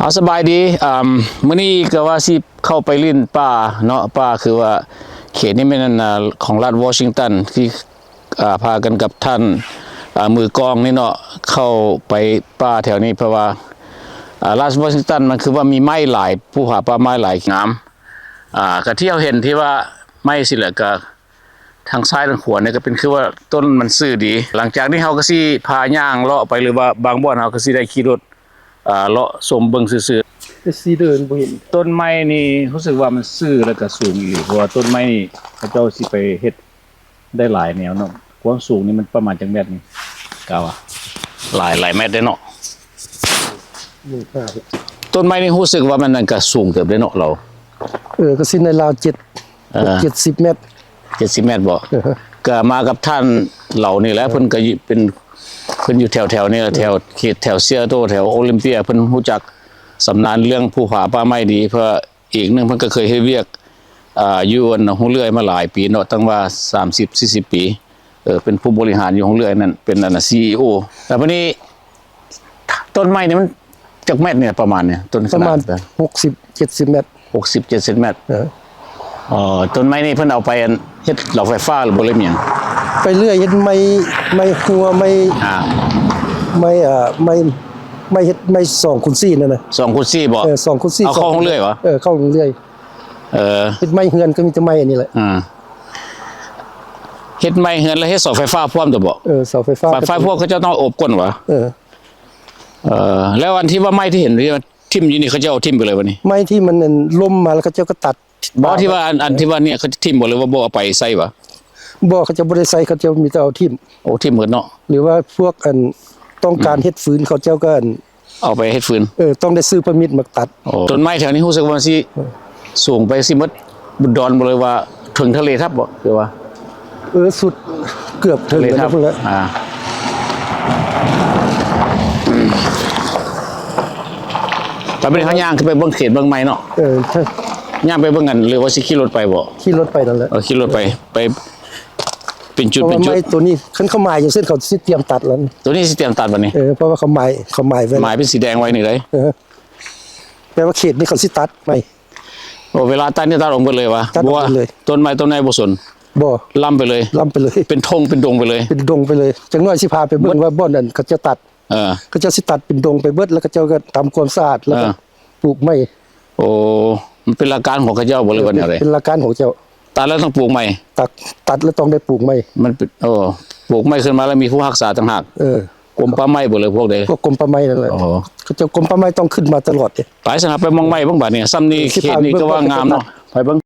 เอาสบายดีมื้อนี้ก็ว่าสิเข้าไปลิ้นป่าเนาะป่าคือว่าเขตนี้เป็นของรัฐวอชิงตันที่พากันกับท่านมือกองนี่เนาะเข้าไปป่าแถวนี้เพราะว่ารัฐวอชิงตันมันคือว่ามีไม้หลายผู้หาป่าไม้หลายงามก็ที่เราเห็นที่ว่าไม้สิแหละก็ทางซ้ายทางขวาเนี่ยก็เป็นคือว่าต้นมันซื่อดีหลังจากนี้เฮาก็สิพาย่างเลาะไปหรือว่าบางบ่อนเฮาก็สิได้ขี่รถเลาะชมเบิ่งซื่อๆสีเดินบ่เห็นต้นไม้นี่รู้สึกว่ามันซื่อแล้วก็สูงอีหลีเพราะว่าต้นไม้นี่เขาเจ้าสิไปเฮ็ดได้หลายแนวเนาะความสูงนี่มันประมาณจักเมตรนี่กะว่าหลายเมตรได้เนาะต้นไม้นี่รู้สึกว่ามันนั่นก็สูงเติบได้เนาะเราก็สิในราว70 เมตร70 เมตรบ่ก็มากับท่านเหล่านี่แหละเพิ่นก็เป็นเพิ่นอยู่แถวๆนี่แถวเขตแถวเซียโตแถวโอลิมเปียเพิ่นรู้จักสำนานเรื่องภูผาป่าไม้ดีเพราะอีกนึงเพิ่นก็เคยเฮ็ดเวียกอยู่หูเลื่อยมาหลายปีเนาะตั้งว่า30-40 ปีเป็นผู้บริหารอยู่หูเลื่อยนั่นเป็นCEO แต่วันนี้ต้นไม้นี่มันจักเมตรเนี่ยประมาณเนี่ยต้นขนาด60-70 เมตร60-70 เมตรต้นไม้นี่เพิ่นเอาไปเฮ็ดเหลาไฟฟ้าหรือบ่เลยหยังไปเรื่อยเฮ็ดไม้หัวไม้เฮ็ดไม้2x4นั่นน่ะ2x4บ่2x4เอาเข้าห้องเลื่อยวะเข้าห้องเลื่อยเฮ็ดไม้เฮือนก็มีแต่ไม้อันนี้แหละเฮ็ดไม้เฮือนแล้วเฮ็ดเสาไฟฟ้าพร้อมตัวบ่เสาไฟฟ้าพวกเขาจะต้องอบก้นวะแล้ววันที่ว่าไม้ที่เห็นที่ทิ่มอยู่นี่เขาจะเอาทิ่มไปเลยวันนี้ไม้ที่มันล้มมาแล้วเขาจะก็ตัดบ่ที่ว่าอันที่ว่าเนี่ยเขาจะทิ่มบ่หรือว่าบ่เอาไปใส่วะบ่เขาจะบ่ได้ใส่เขาจะมีแต่เอาทิ่มทิ่มหมดเนาะหรือว่าพวกต้องการเฮ็ดฟืนเขาเจ้าก็เอาไปเฮ็ดฟืนต้องได้ซื้อpermitมาตัดต้นไม้แถวนี้รู้สึกว่าสิสูงไปสิหมดบุดรบ่เลยว่าถึงทะเลทับบ่คือว่าสุดเกือบถึงแล้วพุ่นแล้วตอนนี้เขาย่างขึ้นไปเบิ่งเขตเบิ่งไม้เนาะย่างไปเบิ่งกันหรือว่าสิขี่รถไปบ่ขี่รถไปนั่นแหละขี่รถไปเป็นจุดไม้ตัวนี้คันเขาหมายอย่างเส้นเขาสิเตรียมตัดแล้วตัวนี้สิเตรียมตัดบัดนี้เพราะว่าเขาหมายไว้หมายเป็นสีแดงไว้นี่เลยแปลว่าเขตนี้เขาสิตัดไปเวลาตัดนี่ตัดออกหมดเลยวะตัดออกเลยต้นไม้ต้นไหนบ่สนบ่ล่ำไปเลยเป็นธงเป็นดงไปเลยเป็นดงไปเลยจังน้อยสิพาไปเบิ่งว่าบ่อนนั้นเขาจะตัดเขาจะสิตัดเป็นดงไปเบิดแล้วก็เจ้าก็ทำความสะอาดแล้วก็ปลูกไม้มันเป็นหลักการของเขาเจ้าบ่เลยว่าแนวใดเป็นหลักการของเจ้าตัดแล้วต้องปลูกใหม่ตัดแล้วต้องได้ปลูกใหม่มันปลูกใหม่ขึ้นมาแล้วมีผู้รักษาต่างหากกรมป่าไม้บ่เลยพวกใดพวกกรมป่าไม้นั่นแหละเขาเจ้ากรมป่าไม้ต้องขึ้นมาตลอดไปสนับไปมองไม้บ้างบัดนี้ซ้ำนี่เขตนี้ก็ว่างามเนาะไปเบิ่ง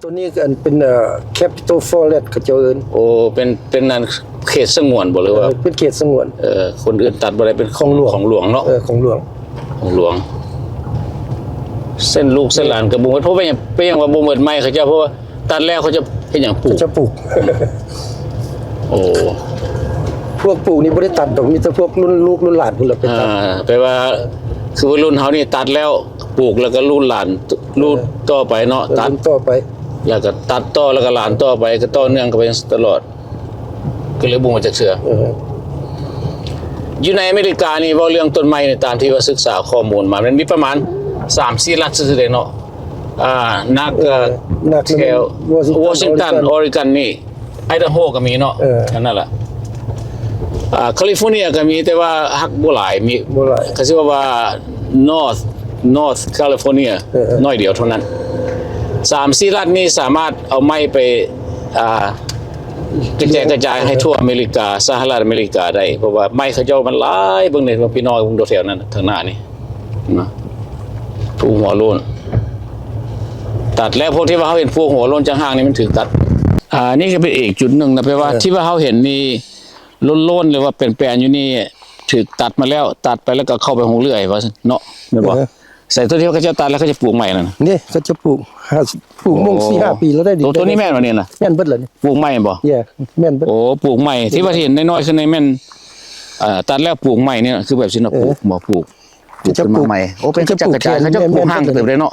ตัวนี้เป็นCapital Forest เขาเจ้าเอิ้นเป็นนั่นเขตสงวนบ่หรือว่าเป็นเขตสงวนคนอื่นตัดบ่ได้เป็นของหลวงเนาะของหลวงเส้นลูกเส้นหลานก็บ่หมดเพราะว่าเป็นหยังว่าบ่หมดไม้เขาเจ้าเพราะว่าตัดแล้วเขาจะเฮ็ดหยังปลูกจะปลูกพวกปลูกนี่บ่ได้ตัดดอกมีแต่พวกรุ่นลูกรุ่นหลานพุ่นล่ะไปตัดแปลว่า คือว่ารุ่นเฮานี่ตัดแล้วปลูกแล้วก็รุ่นหลานรุ่นต่อไปเนาะตัด ต่อไป แล้วก็ตัดต่อแล้วก็หลานต่อไปก็ต่อเนื่องกันไปตลอดก็เลยบ่งมาจากเสืออยู่ในอเมริกานี่เว้าเรื่องต้นไม้ในตามที่ว่าศึกษาข้อมูลมามันมีประมาณ 3-4 รัฐซื่อๆเด้เนาะนักแถววอชิงตันออริกอนนี่ไอดาโฮก็มีเนาะนั่นแหละแคลิฟอร์เนียก็มีแต่ว่าฮักบ่หลายมีก็สิว่า North California น้อยเดียวเท่านั้น 3-4 รัฐนี่สามารถเอาไม้ไปกระจายให้ทั่วอเมริกาสหรัฐอเมริกาได้เพราะว่าไม้เขาเจ้ามันหลายเบิ่งในพี่น้อยเบิ่งแถวนั้นทางหน้านี่นะผู้หัวโล้นตัดแล้วพวกที่ว่าเขาเห็นพวกหัวโล้นจังห้างนี่มันถึงตัดนี่ก็เป็นอีกจุดหนึ่งนะแปลว่าที่ว่าเขาเห็นนี่โล้นๆเลยว่าเป็นแปลนอยู่นี่ถึกตัดมาแล้วตัดไปแล้วก็เข้าไปหงเลื่อยว่าเนาะแม่นบ่ใส่ตัวที่เขาจะตัดแล้วเขาจะปลูกใหม่นั่นนี่ก็จะปลูกมง 4-5 ปีแล้วได้ดีตัวนี้แม่นบ่เนี่ยนะแม่นเบิดเลยนี่ปลูกใหม่บ่แม่นเบิดโอ้ปลูกใหม่ที่ว่าเห็นน้อยๆขึ้นในแม่นตัดแล้วปลูกใหม่เนี่ยคือแบบสิเนาะปลูกบ่ปลูกขึ้นมาใหม่โอ้เป็นกระจายเขาจะปลูกห้างเติบได้เนาะ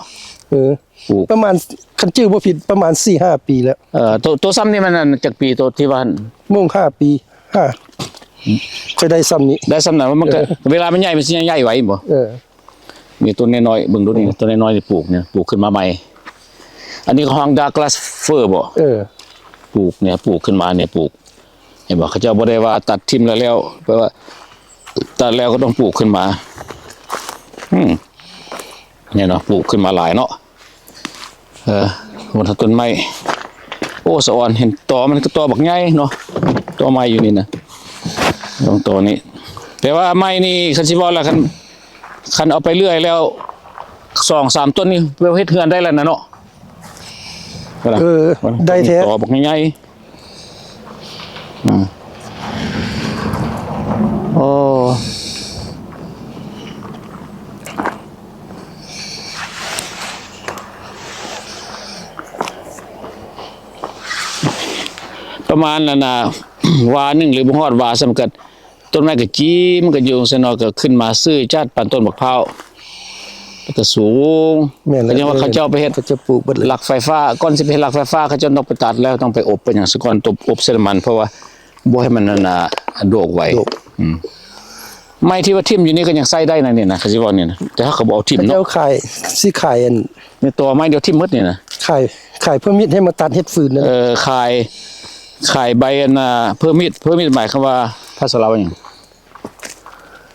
ประมาณคันชื่อบ่ผิดประมาณ 4-5 ปีแล้วตัวซ้ำนี่มันจากปีตัวที่ว่ามง5 ปีค่อยได้ซ้ำนี้ได้ซ้ำนั้นว่ามันก็เวลามันใหญ่มันสิใหญ่ไว้บ่มีต้นน้อยๆเบิ่งดูนี่ต้นน้อยๆที่ปลูกเนี่ยปลูกขึ้นมาใหม่อันนี้ของดากลาสเฟอร์บ่ปลูกเนี่ยปลูกขึ้นมาเนี่ยปลูกเห็นบ่เขาเจ้าบ่ได้ว่าตัดทิ่มแล้วแปลว่าตัดแล้วก็ต้องปลูกขึ้นมาเนี่ยเนาะปลูกขึ้นมาหลายเนาะบนต้นไม้โอ้สะอ่อนเห็นตอมันก็ตอบักใหญ่เนาะตอไม้อยู่นี่นะตรงตัวนี้แต่ว่าไม้นี่คันสิว่าแล้วคันเอาไปเรื่อยแล้ว 2-3 ต้นนี่เฮ็ดเฮือนได้แล้วนะเนาะได้แท้ตอบักใหญ่โอ้ประมาณนั้นน่ะวานึงหรือบ่ฮอดวาสำกัดต้นไม้ก็จี้มันก็อยู่ซะเนาะก็ขึ้นมาซื้อจัดปันต้นบักพร้าวแล้วก็สูงก็ยังว่าเขาเจ้าไปเฮ็ดจะปลูกเบิดหลักไฟฟ้าก่อนสิไปเฮ็ดหลักไฟฟ้าเขาเจ้าต้องไปตัดแล้วต้องไปอบเป็นหยังซะก่อนอบเสร็จมันเพราะว่าบ่ให้มันนั่นน่ะโดกไว้ไม้ที่ว่าทิ่มอยู่นี่ก็ยังใส่ได้นะนี่นะเขาสิว่านี่นะแต่ถ้าเขาบ่เอาทิ่มเนาะเจ้าขายสิขายอันนี่ตัวไม้เดียวทิ่มหมดนี่นะขายเพิ่มมิดให้มาตัดเฮ็ดฟืนนั่นขายใบอันเพิ่มมิดหมายคำว่าภาษาลาวว่าหยัง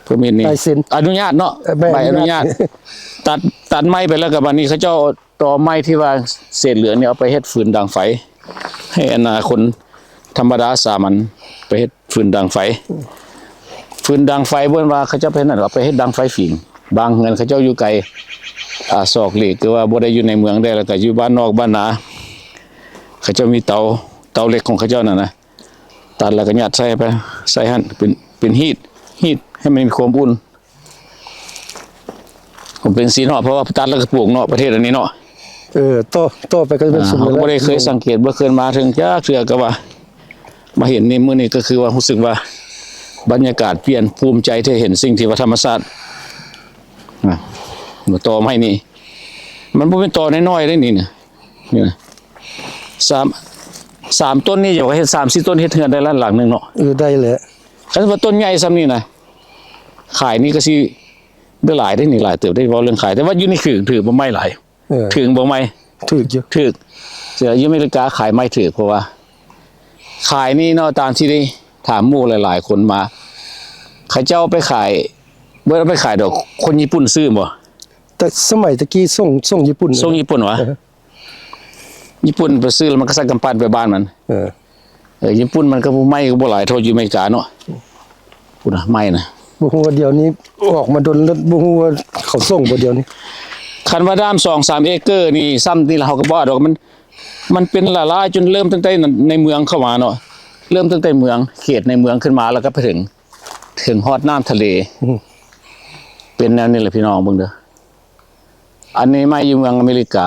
เพิ่มมิดนี่อนุญาตเนาะใบอนุญาตตัดไม้ไปแล้วก็บัดนี้เขาเจ้าตอไม้ที่ว่าเศษเหลือเนี่ยเอาไปเฮ็ดฟืนดังไฟให้คนธรรมดาสามัญไปเฮ็ดฟืนดังไฟเบิ่นว่าเขาเจ้าไปนั่นเอาไปเฮ็ดดังไฟฝิ่งบางเงินเขาเจ้าอยู่ไกลซอกหลีกคือว่าบ่ได้อยู่ในเมืองได้แล้วก็อยู่บ้านนอกบ้านนาเขาเจ้ามีเตาเล็กของเขาเจ้านั่นนะตัดแล้วก็ยัดใส่ไปใส่หั่นเป็นฮีทให้มันมีความอุ่นผมเป็นสีเนาะเพราะว่าตัดแล้วก็ปลูกเนาะประเทศอันนี้เนาะต่อไปก็เป็นสมแล้วบ่ได้เคยสังเกตบ่เคยมาถึงจักเทื่อก็ว่ามาเห็นนี่มื้อนี้ก็คือว่ารู้สึกว่าบรรยากาศเปลี่ยนภูมิใจที่เห็นสิ่งที่ว่าธรรมชาติตอไม้นี่มันบ่เป็นตอน้อยๆได้นี่นะนี่นะ3ต้นนี่อย่าว่าเฮ็ด3-4ต้นเฮ็ดเฮือนได้หลังนึงเนาะได้แหละคันว่าต้นใหญ่ซ้ำนี่นะขายนี่ก็สิได้หลายได้นี่หลายเติบได้เว้าเรื่องขายแต่ว่าอยู่นี่ถือบ่ไม้หลายถึงบ่ไม้ถืออยู่เสียอยู่อเมริกาขายไม้ถือเพราะว่าขายนี่เนาะตามที่ได้ถามหมู่หลายๆคนมาเขาเจ้าไปขายบ่ได้ไปขายดอกคนญี่ปุ่นซื้อบ่แต่สมัยตะกี้ส่งญี่ปุ่นวะญี่ปุ่นไปซื้อแล้วมันก็ใส่กำปั้นไปบ้านมันญี่ปุ่นมันก็ไม่ก็บ่หลายเท่าอยู่อเมริกาเนาะพุ่นน่ะไม่นะบ่ฮู้ว่าเดี๋ยวนี้ออกมาดนแล้วบ่ฮู้ว่าเขาส่งบ่เดี๋ยวนี้คันว่าด้าม 2-3 เอเกอร์นี่ซ้ำนี่เฮาก็บ่ดอกมันเป็นละลายจนเริ่มตั้งแต่ในเมืองเข้ามาเนาะเริ่มตั้งแต่เมืองเขตในเมืองขึ้นมาแล้วก็ไปถึงฮอดน้ำทะเลเป็นแนวนี้แหละพี่น้องเบิ่งเด้ออันนี้ไม่อยู่เมืองอเมริกา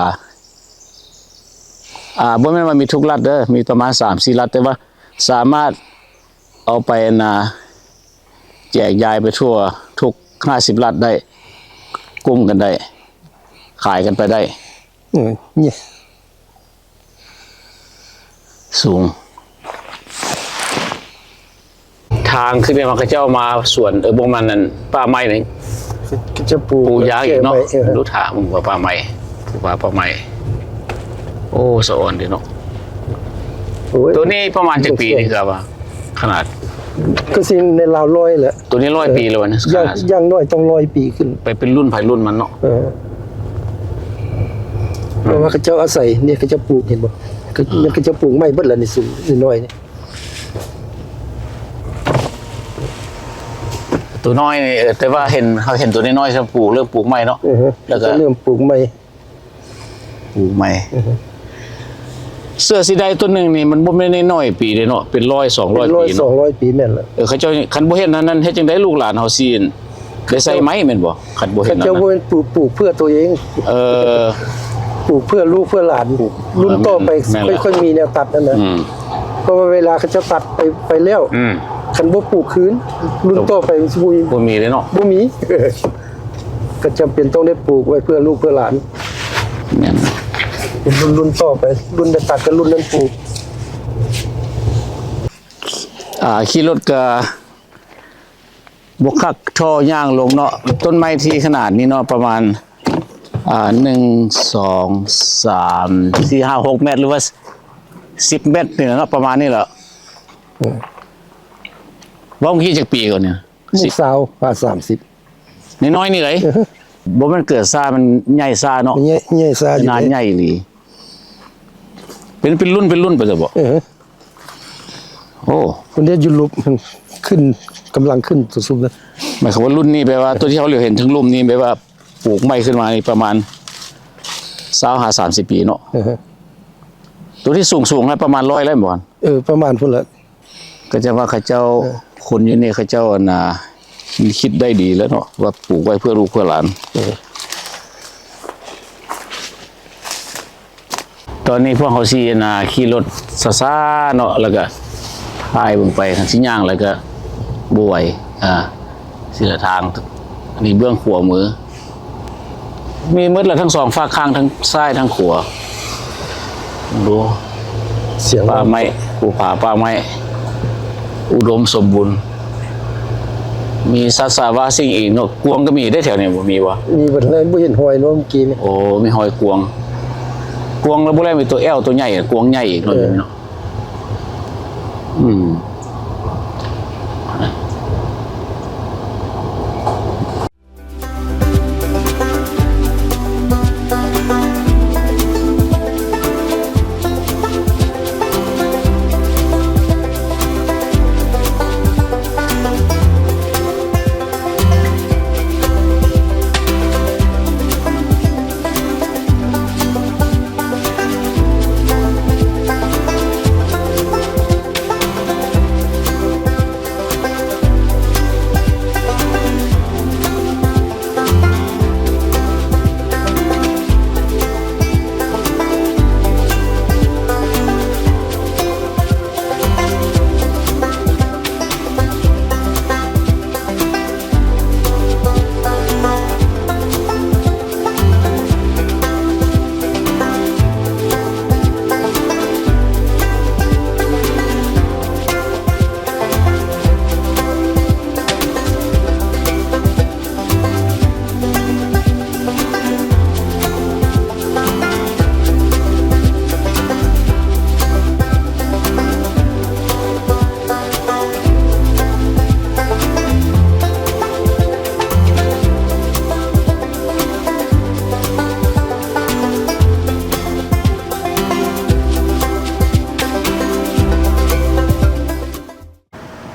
บ่แม่นว่ามีทุกรัฐเด้อมีประมาณ 3-4 รัฐแต่ว่าสามารถเอาไปแจกจ่ายไปทั่วทุก50รัฐได้ กุ้มกันได้ ขายกันไปได้ เนี่ย สูง ทางขึ้นไปมันก็เจ้ามาสวนบงมันนั่นป่าไม้นี่ ก็จะปลู ปู ก ยางอีกเนาะ แก้ไว้ รู้ถามมึงว่าป่าไม้ปลูกป่าไม้โอ้สะอ่อนดีเนาะ โอ้ย ตัวนี้ประมาณกี่ปีนี่ครับว่าขนาด ก็สิในราวร้อยแหละ ตัวนี้100 ปีแล้วนะข อย่าง นาด อย่างน้อยต้อง100 ปีขึ้น ไปเป็นรุ่นไผ่รุ่นมันเนาะ เพราะว่าเขาเจ้าอาศัยเนี่ยเขาจะปลูกเห็นบ่ก็มันก็จะปลูกไม้เบิดละนี่สูงนิดหน่อยนี่ ตัวน้อยนี่แต่ว่าเห็นเขาเห็นตัวน้อยๆจะปลูกเริ่มปลูกใหม่เนาะ แล้วก็ เริ่มปลูกไม้ ปลูกใหม่เสื้อสีใดตัวหนึ่งนี่มันบ่แม่นน้อยๆปีเด้เนาะเป็น100-200 ปีเนาะ 100-200 ปีแม่นละ เขาเจ้าคันบ่เฮ็ดนั้นเฮ็ดจังได๋ลูกหลานเฮาสิได้ใส่ไหมแม่นบ่คันบ่เฮ็ เขา ดนั้น เจ้าบ่เป็นปลูกเพื่อตัวเอง เออ ปลูกเพื่อลูกเพื่อหลานรุ่นต่อไป แม่นละ ค่อยๆมีแนวตัดนั่นน่ะ อืม เพราะว่าเวลาเขาจะตัดไปแล้ว อืม คันบ่ปลูกคืนรุ่นต่อไปมันสิบ่มี บ่มีเลยเนาะ บ่มี ก็จำเป็นต้องได้ปลูกไว้เพื่อลูกเพื่อหลาน แม่น รุ่นต่อไป รุ่นได้ตัดกับรุ่นนั้นปลูก ขี่รถก็บ่คักท่อย่างลงเนาะต้นไม้ที่ขนาดนี้เนาะประมาณ1 2 3 4 5 6 เมตรหรือว่า10 เมตรนี่เนาะประมาณนี้แหละว่าเมื่อกี้จากปีก่อนเนี่ย ลูกสาวว่า30 น้อยๆนี่เลยบ่มันเกิดซ่ามันใหญ่ซ่าเนาะ ใหญ่ซาอยู่ นานใหญ่หลีเป็นรุ่นไปจะบอกโอ้ คนนี้อยู่ลุบมันขึ้นกำลังขึ้นสุดๆนะ หมายความว่ารุ่นนี้แปลว่าตัวที่เขาเหลือเห็นถึงลุ่มนี้แปลว่าปลูกใหม่ขึ้นมานี่ประมาณ20-30 ปีเนาะตัวที่สูงๆให้ประมาณ100แล้วบ่อน ประมาณพุ่นละ ก็จะว่าเขาเจ้าคนอยู่นี่เขาเจ้าคิดได้ดีแล้วเนาะว่าปลูกไว้เพื่อลูกเพื่อหลานตอนนี้พวกเขาสิขี่รถซ่าๆเนาะแล้วก็พายเบิ่งไปทางสิย่างแล้วก็บ่ไหวสิละทางอันนี้เบื้องขวามือ มีหมดละทั้งสองฝากข้างทั้งซ้ายทั้งขวาดู เสียง ป่าไม้ภูผาป่าไม้อุดมสมบูรณ์มีสัตว์สาวาสิ่งอีกเนาะกวางก็มีได้แถวนี้บ่มีวะ มีบัดนั้นบ่เห็นหอยเนาะเมื่อกี้นี่ โอ้มีหอยกวางแล้วบ่ได้มีตัวแอลตัวใหญ่กวางใหญ่อีกเนาะเนาะ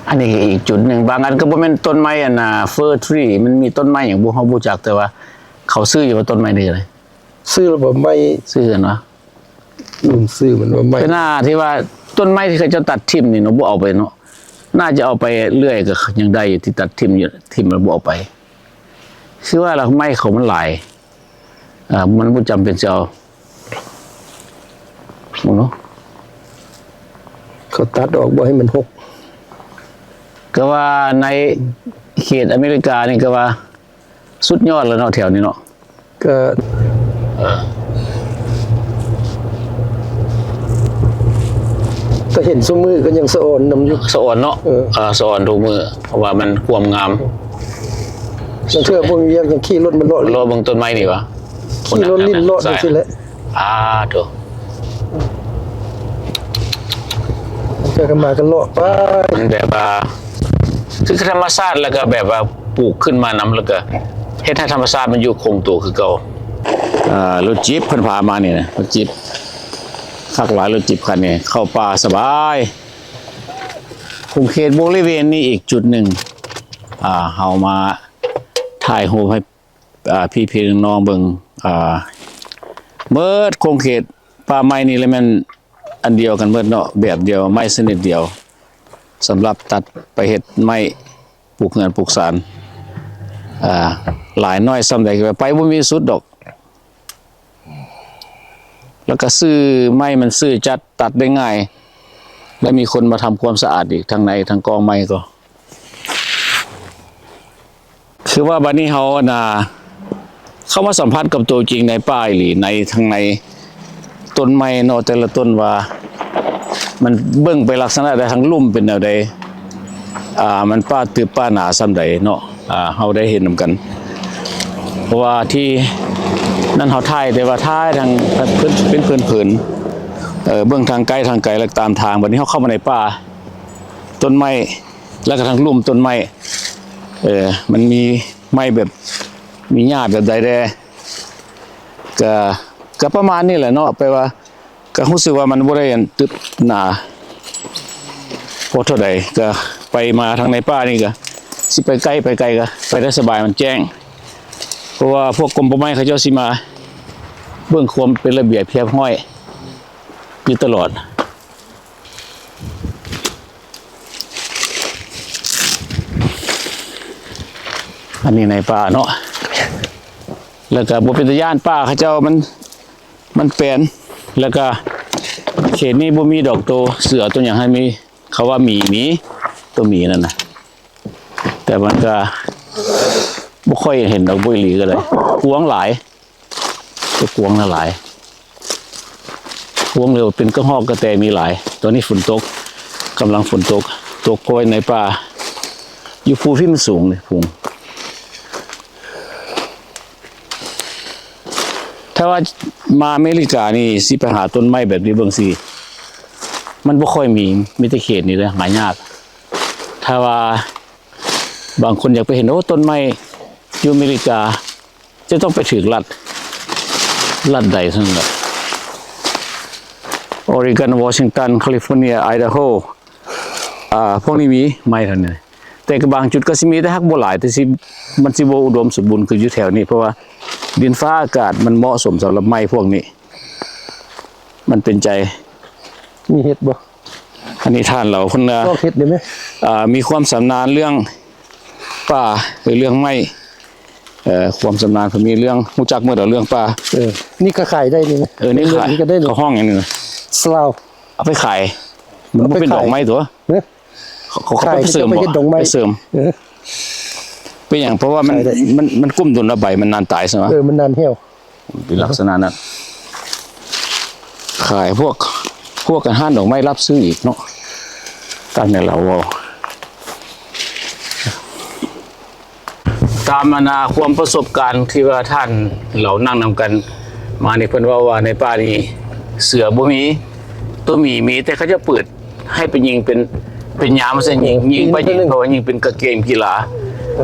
อันนี้อีกจุดหนึ่งบางอันก็บ่แม่นต้นไม้เฟอร์ทรีมันมีต้นไม้อย่างบ่เฮารู้จักแต่ว่า เขาซื้ออยู่ว่าต้นไม้นี่เลย ซื้อแล้วบ่ไม่ ซื้อกันวะ ซื้อมันว่าไม่ เป็นหน้าที่ว่าต้นไม้ที่เขาจะตัดทิ่มนี่เนาะบ่เอาไปเนาะน่าจะเอาไปเรื่อยก็ยังได้อยู่ที่ตัดทิ่มอยู่ทิ่มแล้วบ่เอาไปคือว่าเราไม้เขามันหลายมันบ่จำเป็นจะเอาเนาะ เขาตัดออกบ่ให้มันหก ก็ว่าในเขตอเมริกานี่ก็ว่า สุดยอดแล้วเนาะแถวนี้เนาะ ก็เห็นซุมือก็ยังสะอ่อนนำอยู่ สะอ่อนเนาะสะอ่อนทุกมือเพราะว่ามันความงาม แล้วเทื่อบ่มียังขี่รถมันเลาะ รอเบิ่งต้นไม้นี่วะ ขี่รถลิ้นเลาะจังซี่แหละ โถ เทื่อกันมากันเลาะไป มันแบบว่าคือธรรมชาติแล้วก็แบบว่าปลูกขึ้นมานำแล้วก็เฮ็ดให้ธรรมชาติมันอยู่คงตัวคือเก่ารถจิ๊บเพิ่นพามานี่นะรถจิ๊บคักหลายรถจิ๊บคันนี้เข้าป่าสบายคุมเขตบริเวณนี้อีกจุดหนึ่งเฮามาถ่ายรูปให้พี่ๆน้องๆเบิ่งเมิดคงเขตป่าไม้นี่เลยมันอันเดียวกันเมิดเนาะแบบเดียวไม้ชนิดเดียวสำหรับตัดไปเฮ็ดไม้ปลูกเงินปลูกสารหลายน้อยซ้ำใดก็ไปบ่มีสุดดอกแล้วก็ซื้อไม้มันซื้อจัดตัดได้ง่ายและมีคนมาทำความสะอาดอีกทางในทางกองไม้ก็คือว่าบัดนี้เฮาเข้ามาสัมผัสกับตัวจริงในป่าอีหลีในทางในต้นไม้เนาะแต่ละต้นว่ามันเบิ่งไปลักษณะใดทางลุ่มเป็นแนวใดมันป่าตึบป่าหนาซ้ำใดเนาะเฮาได้เห็นนำกันเพราะว่าที่นั่นเฮาถ่ายแต่ว่าถ่ายทางเป็นเพิ่นเบื้องทางไกลแล้วตามทางบัดนี้เฮาเข้ามาในป่าต้นไม้แล้วก็ทางลุ่มต้นไม้มันมีไม้แบบมีหญ้าแบบใดแดก็ประมาณนี้แหละเนาะแปลว่าก็รู้สึกว่ามันบ่ได้อันตึบหนาพอเท่าใดก็ไปมาทางในป่านี่ก็สิไปไกลก็ไปได้สบายมันแจ้งเพราะว่าพวกกรมป่าไม้เขาเจ้าสิมาเบื้องความเป็นระเบียบเรียบร้อยอยู่ตลอดอันนี้ในป่าเนาะแล้วก็บ่เป็นตาย่านป่าเขาเจ้ามันแปลนแล้วก็เขตนี้บ่มีดอกโตเสือตัวอย่างให้มีเขาว่าหมีตัวหมีนั่นน่ะแต่มันก็บ่ค่อยเห็นดอกบุยหลีก็เลยกวางหลายตัวกวางน่ะหลายกวางเร็วเป็นกระหอกกระแตมีหลายตอนนี้ฝนตกกำลังฝนตกโกยในป่าอยู่ภูที่มันสูงเลยภูถ้าว่ามาอเมริกานี่สิไปหาต้นไม้แบบนี้เบิ่งสิมันบ่ค่อยมีแต่เขตนี่เลยหายากถ้าว่าบางคนอยากไปเห็นต้นไม้อยู่อเมริกาจะต้องไปถึงรัฐใดทั้งนั้นออริกอนวอชิงตันแคลิฟอร์เนียไอดาโฮพวกนี้มีไม้เท่านั้นแต่ก็บางจุดก็สิมีแต่ฮักบ่หลายแต่สิมันสิบ่อุดมสมบูรณ์คืออยู่แถวนี้เพราะว่าดินฟ้าอากาศมันเหมาะสมสำหรับไม้พวกนี้มันเป็นใจ มีเห็ดบ่ อันนี้ท่านเราคน ลอกเห็ดได้ไหม มีความชำนาญเรื่องป่าหรือเรื่องไม้ความชำนาญเขามีเรื่องรู้จักเมื่อเรื่องป่า นี่ก็ขายได้นี่นะ นี่ขาย นี่ก็ได้นี่ เขาห้องอย่างนี้นะ สลาว เอาไปขายมันบ่เป็นดอกไม้ตัว เนี่ย เขาไปเสริม ขายก็ไปเฮ็ดดอกไม้ ไปเสริมเป็นอย่างเพราะว่ามัน ขายได้ มันกุ้มดุลระใบมันนานตายใช่ไหม มันนานเหี่ยว เป็นลักษณะนั้นขายพวกกันห้านดอกไม้รับซื้ออีกเนาะตามในเราตามมานาความประสบการณ์ที่ว่าท่านเรานั่งนำกันมาในเพิ่นว่าในป่านี้เสือบ่มีตัวหมีแต่เขาจะเปิดให้ไปยิงเป็นยามซะยิงไปยิงเพราะว่ายิงเป็นกระเกมกีฬา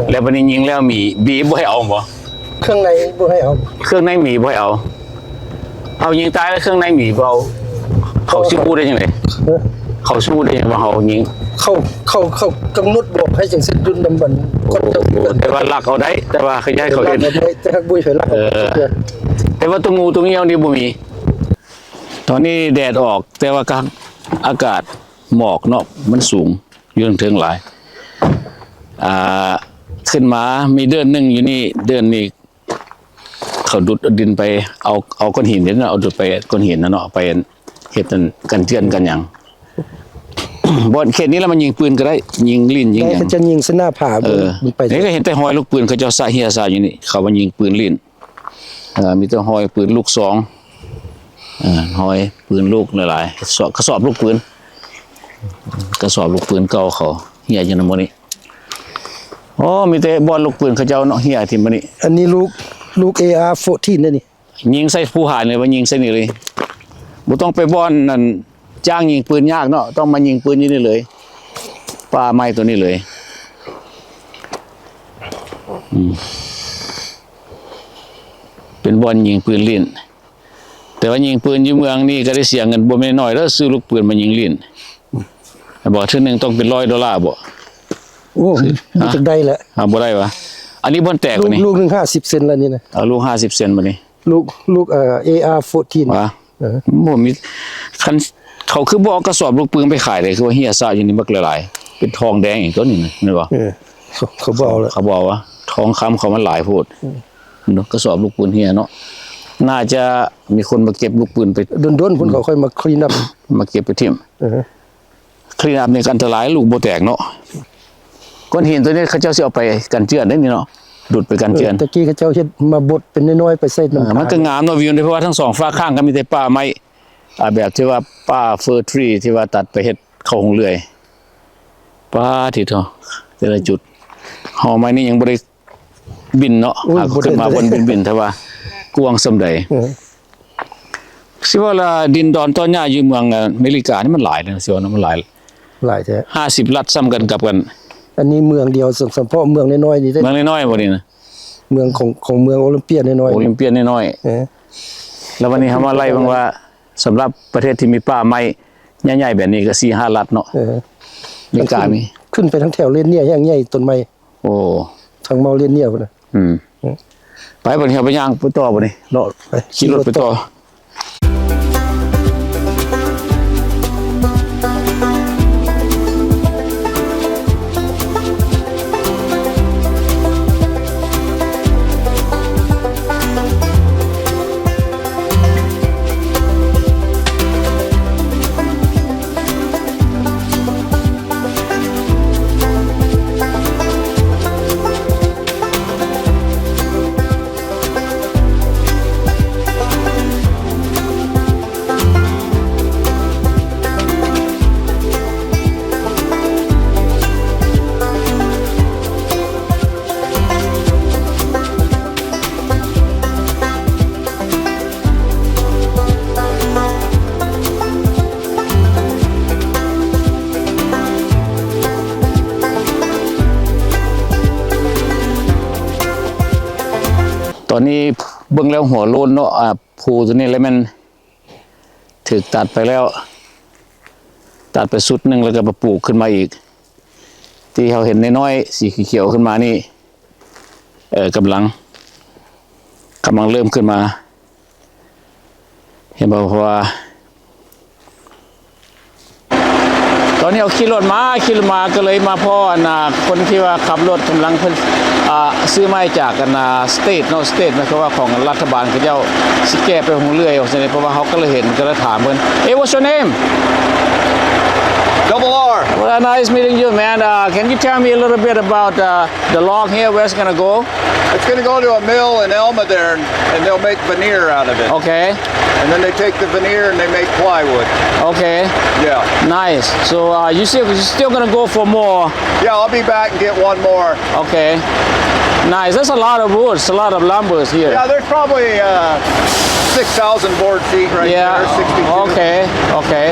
แล้วบัดนี้ยิงแล้วหมีบีบ่ให้เอาบ่ เครื่องในบ่ให้เอา เครื่องในหมีบ่ให้เอายิงตายแล้วเครื่องในหมีบ่เอาเขาสิพูดได้จังได๋เขาสู้ได้ว่าเขายิง เขากำหนดบอกให้จังเสร็จดุลดำบันคนจะ แต่ว่าลักเอาได้แต่ว่าเขาให้เขาเห็น แต่ฮักบุยไฟลัก แต่ว่าตัวงูตัวเงี้ยวนี่บ่มีตอนนี้แดดออกแต่ว่าอากาศหมอกเนาะมันสูงอยู่ถึงหลายขึ้นมามีเดือนหนึงอยู่นี่เดือนนี้เขาดุดดินไปเอาก้อนหินเนี่ยเอาดุดไปก้อนหินนั่นเนาะไปเฮ็ดกันเจือนกันหยัง บ่อนเขตนี้แล้วมันยิงปืนก็ได้ยิงลิ้นยิง ได้ หยัง เขาจะยิงเส้นหน้าผามันไป นี่ก็เห็นแต่หอยลูกปืนเขาเจ้าสะเฮียสะอยู่นี่เขามายิงปืนลิ้นมีแต่หอยปืนลูกซองหอยปืนลูกหลายๆกระสอบลูกปืนกระสอบลูกปืนเก่าเขาเฮียอยู่นำบ่นี่อ๋อมีแต่บอลลูกปืนเขาเจ้าเนาะเฮียที่มื้อนี้ อันนี้ลูก AR-14นั่นนี่ ยิงใส่ผู้หารเลยว่ายิงใส่นี่เลยบ่ต้องไปบอลนั่นจ้างยิงปืนยากเนาะต้องมายิงปืนอยู่นี่เลยปลาไม้ตัวนี้เลยเป็นบอลยิงปืนลิ้นแต่ว่ายิงปืนอยู่เมืองนี่ก็ได้เสียเงินบ่แม่นน้อยแล้วซื้อลูกปืนมายิงลิ้นบอกทีนึงต้องเป็น$100บ่ โอ้มันจะได้แหละ บ่ได้วะอันนี้บอลแตก ลู วะ ก นี่ ลูกนึง50 เซนแล้วนี่นะ เอาลูก50 เซนบ่นี่ ลูกAR-14 วะบ่มีคันเขาคือบ่เอากระสอบลูกปืนไปขายเลยคือว่าเฮียซะอยู่นี่บักหลายๆเป็นทองแดงอีกตัวนี้นะนี่บ่ เขาบอกแล้ว เขาบอกว่าทองคำเขามันหลายโพดเนาะกระสอบลูกปืนเฮียเนาะน่าจะมีคนมาเก็บลูกปืนไป โดนๆเพิ่นเขาค่อยมาคลีนอัพ มาเก็บไปทิ่มคลีนอัพในอันตรายลูกบ่แตกเนาะก้อนหินตัวนี้เขาเจ้าสิเอาไปกันเจือนได้นี่เนาะดูดไปกันเจือน ตะกี้เขาเจ้าเฮ็ดมาบดเป็นน้อยๆไปใส่น้ำ มันก็งามเนาะวิวเพราะว่าทั้งสองฝากข้างก็มีแต่ป่าไม้แบบที่ว่าป่าเฟอร์ทรีที่ว่าตัดไปเฮ็ดเข้าหงเลื่อยป่าที่เถาะแต่ละจุดหอไม้นี่ยังบ่ได้บินเนาะหากขึ้นมาบนบินแต่ว่ากวางสำใดสิว่าละดินดอนต้นหญ้าอยู่เมืองอเมริกานี่มันหลายนะสิว่ามันหลาย หลายแท้ 50 รัฐซ้ำกันกับกัน อันนี้เมืองเดียวสำเพาะเมืองน้อยๆนี่ได้ เมืองน้อยๆบ่นี่นะ เมืองของเมืองโอลิมเปียน้อย โอลิมเปียนน้อย ๆ แล้ววันนี้เฮามาไล่เบิ่งว่าสำหรับประเทศที่มีป่าไม้ใหญ่ๆแบบนี้ก็4-5 รัฐเนาะอเมริกามี ขึ้นไปทั้งแถวเลนเนี่ยอย่างใหญ่ต้นไม้ โอ้ ทางเมาเลนเนี่ยพุ่นน่ะ ไปบ่นี่เฮาไปย่างไปต่อบ่นี่เลาะขี่รถไปต่อตอนนี้เบิ่งแล้วหัวโลนเนาะภูตัวนี้แล้วมันถูกตัดไปแล้ว ตัดไปสุดหนึ่งแล้วก็มาปลูกขึ้นมาอีก ที่เราเห็นน้อยๆสีเขียวขึ้นมานี่กำลังเริ่มขึ้นมา เห็นบอกว่าตอนนี้เอาขี่รถมาก็เลยมาพ่อคนที่ว่าขับรถกำลังซื้อไม้จากสเตทสเตทนะครับว่าของรัฐบาลเขาเจ้าสิแก้ไปหงเรื่อยเพราะว่าเขาก็เลยเห็นก็เลยถามเพิ่นwhat's your name Double R. Well, nice meeting you, man. Can you tell me a little bit about the log here? Where it's gonna go? It's going to go to a mill in Elma there, and they'll make veneer out of it. Okay. And then they take the veneer and they make plywood. Okay. Yeah. Nice. So you're still gonna go for more? Yeah, I'll be back and get one more. Okay. Nice. There's a lot of woods, a lot of lumbers here. Yeah, there's probably 6,000 board feet right there. 62. Okay.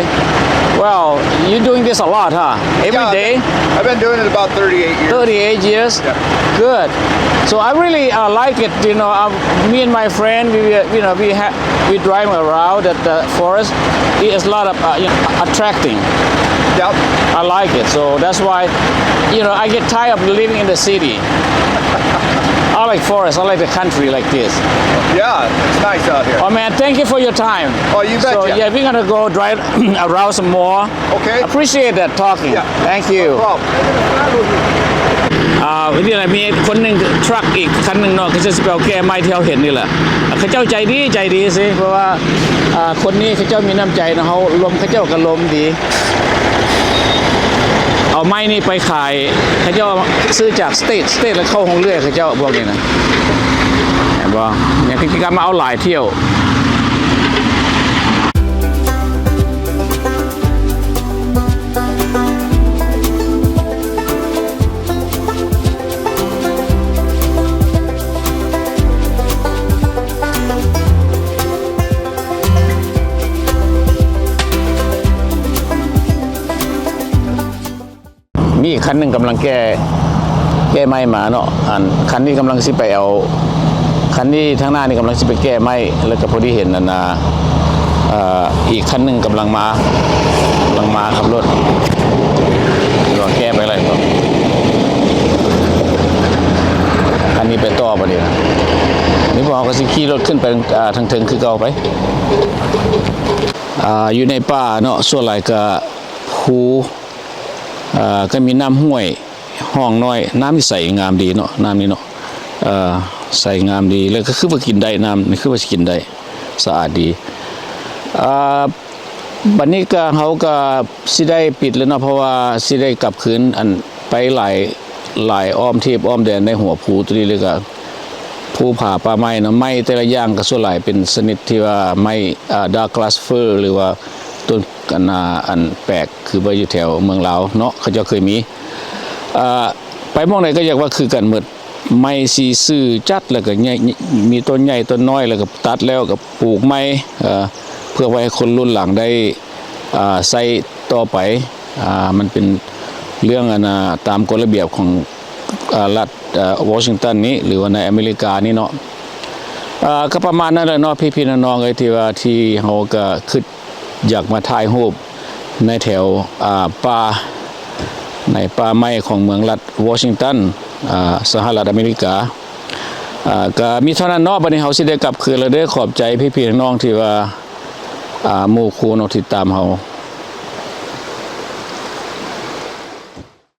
Well, you're doing this a lot, huh? Every Yeah, day? I've been doing it about 38 years. 38 years? Yeah. Good. So I really like it. Me and my friend, we drive around at the forest. It's a lot of attracting. Yep. I like it. So that's why, I get tired of living in the city. I like forest. I like the country like this. Yeah, it's nice out here. Oh man, thank you for your time. Oh, you betcha. So yeah, we're gonna go drive around some more. Okay. Appreciate that talking. Yeah. Thank you. No problem. นี่แหละมีคนหนึ่งทรัคอีกคันหนึ่งเนาะเขาจะไปเอาแก้ไม้ที่เราเห็นนี่แหละเขาเจ้าใจดีสิเพราะว่าคนนี้เขาเจ้ามีน้ำใจนะเขาลมเขาเจ้าก็ลมดี เอาไม้นี่ไปขายเขาเจ้าซื้อจากสเตทแล้วเข้าห้องเรื่อยเขาเจ้าบอกอย่างนั้นเห็นบ่อย่างที่การมาเอาหลายเที่ยวมีอีกคันหนึ่งกำลังแก้ไม้มาเนาะคันนี้กำลังสิไปเอาคันนี้ทางหน้านี่กำลังสิไปแก้ไม้แล้วก็พอดีเห็นนั่นนะอีกคันหนึ่งกำลังมาขับรถรอแก้ไปอะไรก็คันนี้ไปต่อพอดีนะนี่พอก็สิขี่รถขึ้นไปทางเทิงคือเก่าไปอยู่ในป่าเนาะส่วนใหญ่ก็ภูก็มีน้ำห้วยห้องน้อยน้ำที่ใสงามดีเนาะน้ำนี้เนาะใสงามดีแล้วก็คือว่ากินได้น้ำนี่คือว่ากินได้สะอาดดีบัดนี้ก็เขาก็สิได้ปิดแล้วเนาะเพราะว่าสิได้กลับคืนอันไปหลายอ้อมเทพอ้อมแดนในหัวภูตัวนี้เลยก็ภูผาป่าไม้นะไม้แต่ละอย่างก็ส่วนหลายเป็นชนิดที่ว่าไม้ดาร์กลาสเฟอร์หรือว่าต้นกันอันแปลกคือไปอยู่แถวเมืองลาวเนาะเขาจะเคยมีไปมองไหนก็อยากว่าคือกันหมดไม้สีซื่อจัดแล้วก็ใหญ่มีต้นใหญ่ต้นน้อยแล้วก็ตัดแล้วก็ปลูกไม้เพื่อไว้ให้คนรุ่นหลังได้ใช้ต่อไปมันเป็นเรื่องตามกฎระเบียบของรัฐวอชิงตันนี้หรือว่าในอเมริกานี่เนาะก็ประมาณนั้นแหละเนาะพี่ๆน้องๆเลยที่ว่าที่เขาก็คิดอยากมาถ่ายรูปในแถวป่าในป่าไม้ของเมืองรัฐวอชิงตันสหรัฐอเมริกาก็มีเท่านั้นเนาะบัดนี้เฮาสิได้กลับคืนแล้วเด้อขอบใจพี่ๆน้องๆที่ว่าหมู่ครูเนาะที่ตามเฮา